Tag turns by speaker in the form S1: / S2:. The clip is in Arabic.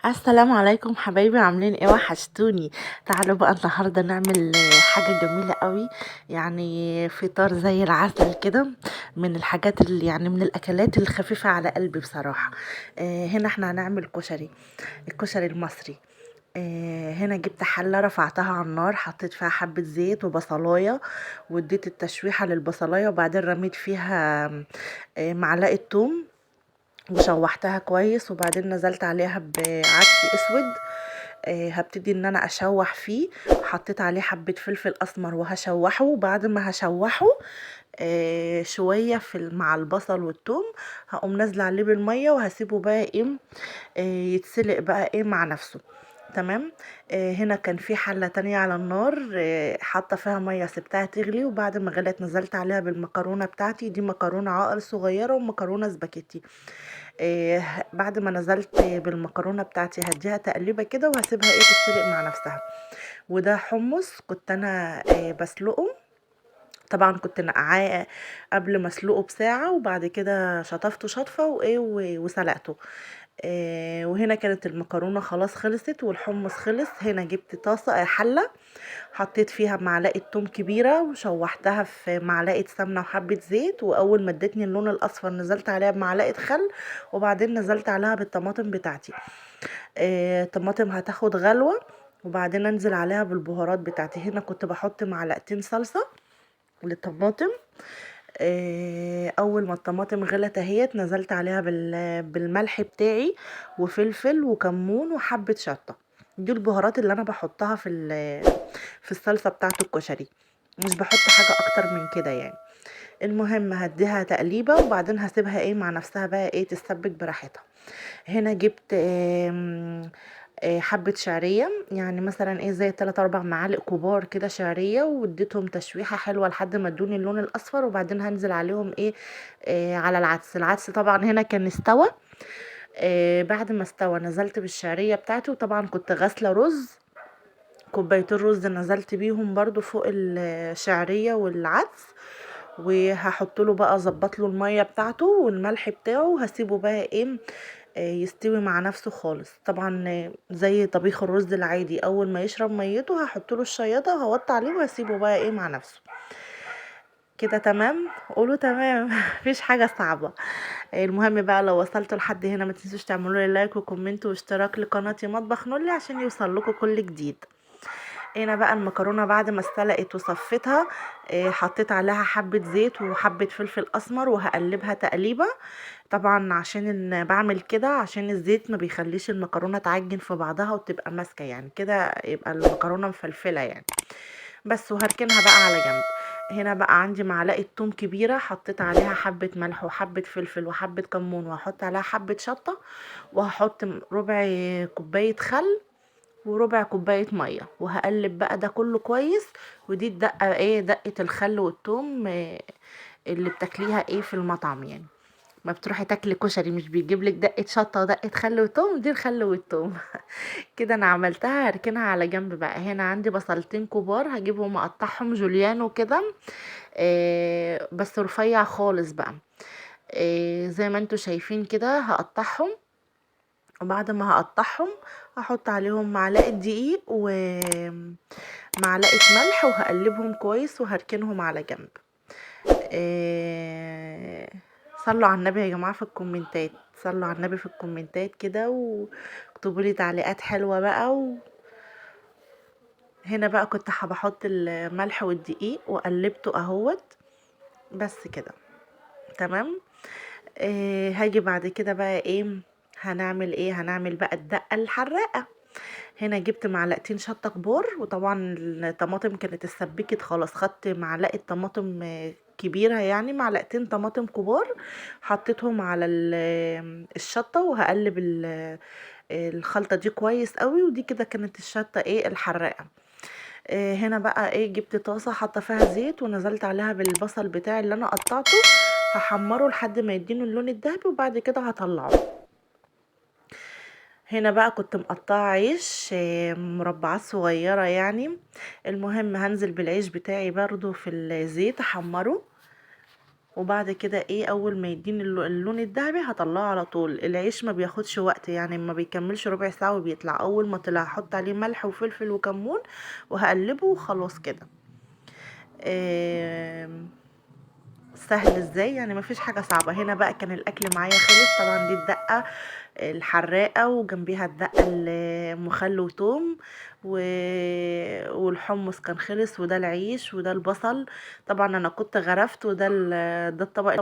S1: السلام عليكم حبايبي، عاملين ايه؟ وحشتوني. تعالوا بقى النهارده نعمل حاجه جميله قوي. يعني فطار زي العسل كده. من الحاجات اللي يعني من الاكلات الخفيفه على قلبي بصراحه. هنا احنا هنعمل كشري. الكشري المصري. هنا جبت حله رفعتها على النار، حطيت فيها حبه زيت وبصلايه، واديت التشويحه للبصلايه، وبعدين رميت فيها معلقه توم وشوحتها كويس، وبعدين نزلت عليها بعدس اسود. هبتدي ان انا اشوح فيه. حطيت عليه حبة فلفل اسمر وهشوحه، وبعد ما هشوحه شوية مع البصل والثوم. هقوم نازلة عليه بالمية وهسيبه بقى ايه، يتسلق بقى ايه مع نفسه. تمام. هنا كان في حلة تانية على النار، حاطة فيها مية سبتها تغلي، وبعد ما غلت نزلت عليها بالمكرونة بتاعتي. دي مكرونة عقل صغيرة ومكرونة سباكيتي. بعد ما نزلت بالمكرونة بتاعتي هديها تقليبة كده وهسيبها ايه تتسلق مع نفسها. وده حمص كنت انا بسلقه. طبعا كنت نقعاه قبل ما اسلقه بساعة، وبعد كده شطفته شطفة وايه وسلقته. وهنا كانت المكرونة خلاص خلصت والحمص خلص. هنا جبت طاسة حلة، حطيت فيها معلقة توم كبيرة وشوحتها في معلقة سمنة وحبة زيت، وأول ما ادتني اللون الأصفر نزلت عليها بمعلقة خل، وبعدين نزلت عليها بالطماطم بتاعتي. الطماطم هتاخد غلوة، وبعدين انزل عليها بالبهارات بتاعتي. هنا كنت بحط معلقتين صلصة للطماطم. اول ما الطماطم غلت اهيت نزلت عليها بالملح بتاعي وفلفل وكمون وحبة شطة. دي البهارات اللي انا بحطها في الصلصة بتاعة الكشري. مش بحط حاجة اكتر من كده يعني. المهم هديها تقليبة، وبعدين هسيبها ايه مع نفسها بقى ايه تتسبك براحتها. هنا جبت حبة شعرية، يعني مثلا ايه زي 3 4 معالق كبار كده شعرية، واديتهم تشويحة حلوة لحد ما ادوني اللون الاصفر، وبعدين هنزل عليهم ايه على العدس طبعا هنا كان استوى. بعد ما استوى نزلت بالشعرية بتاعتي، وطبعا كنت غاسلة رز. كوبايتين رز نزلت بيهم برضو فوق الشعرية والعدس. وهحط له بقى اظبط له الميه بتاعته والملح بتاعه، وهسيبه بقى ايه يستوي مع نفسه خالص. طبعا زي طبيخ الرز العادي، اول ما يشرب ميته هحط له الشياطه وهوطي عليه وهسيبه بقى ايه مع نفسه. كده تمام. قولوا تمام. مفيش حاجه صعبه. المهم بقى لو وصلتوا لحد هنا ما تنسوش تعملوا لي لايك وكومنت واشتراك لقناتي مطبخ نولي عشان يوصل لكم كل جديد. هنا بقى المكرونه بعد ما استلقت وصفتها، حطيت عليها حبه زيت وحبه فلفل اسمر وهقلبها تقليبه. طبعا عشان ان بعمل كده عشان الزيت ما بيخليش المكرونه تعجن في بعضها وتبقى ماسكه، يعني كده يبقى المكرونه مفلفله يعني. بس وهركنها بقى على جنب. هنا بقى عندي معلقه توم كبيره، حطيت عليها حبه ملح وحبه فلفل وحبه كمون، وهحط عليها حبه شطه، وهحط ربع كوبايه خل وربع كوباية مية، وهقلب بقى ده كله كويس. ودي الدقة ايه، دقة الخل والثوم اللي بتاكليها ايه في المطعم يعني. ما بتروحي تاكلي كشري مش بيجيب لك دقة شطة ودقة خل وثوم؟ دي الخل والثوم. كده انا عملتها، هركنها على جنب بقى. هنا عندي بصلتين كبار هجيبهم اقطعهم جوليان وكده. بس رفيع خالص بقى. زي ما انتوا شايفين كده هقطعهم. وبعد ما هقطعهم هحط عليهم معلقة دقيق ومعلقة ملح، وهقلبهم كويس وهركنهم على جنب. إيه، صلوا على النبي يا جماعة في الكومنتات، صلوا على النبي في الكومنتات كده واكتبوا لي تعليقات حلوة بقى هنا بقى كنت بحط الملح والدقيق وقلبته اهوت. بس كده تمام. هاجي بعد كده بقى ايه، هنعمل بقى الدقة الحراقة. هنا جبت معلقتين شطة كبار، وطبعا الطماطم كانت اتسبكت خلاص، خدت معلقة طماطم كبيرة، يعني معلقتين طماطم كبار، حطيتهم على الشطة، وهقلب الخلطة دي كويس قوي. ودي كده كانت الشطة ايه الحراقة. هنا بقى ايه جبت طاسة حاطة فيها زيت، ونزلت عليها بالبصل بتاعي اللي انا قطعته، هحمره لحد ما يدينه اللون الذهبي، وبعد كده هطلعه. هنا بقى كنت مقطعه عيش مربعات صغيرة يعني. المهم هنزل بالعيش بتاعي برضو في الزيت احمره، وبعد كده ايه اول ما يديني اللون الذهبي هطلعه على طول. العيش ما بياخدش وقت يعني، ما بيكملش ربع ساعة وبيطلع. اول ما طلع هحط عليه ملح وفلفل وكمون وهقلبه وخلاص كده. آم، سهل ازاي يعني، مفيش حاجة صعبة. هنا بقى كان الاكل معايا خلص. طبعا دي الدقة الحراقة وجنبيها الدقة المخل وتوم و... والحمص كان خلص، وده العيش وده البصل. طبعا انا كنت غرفت، وده ده الطبق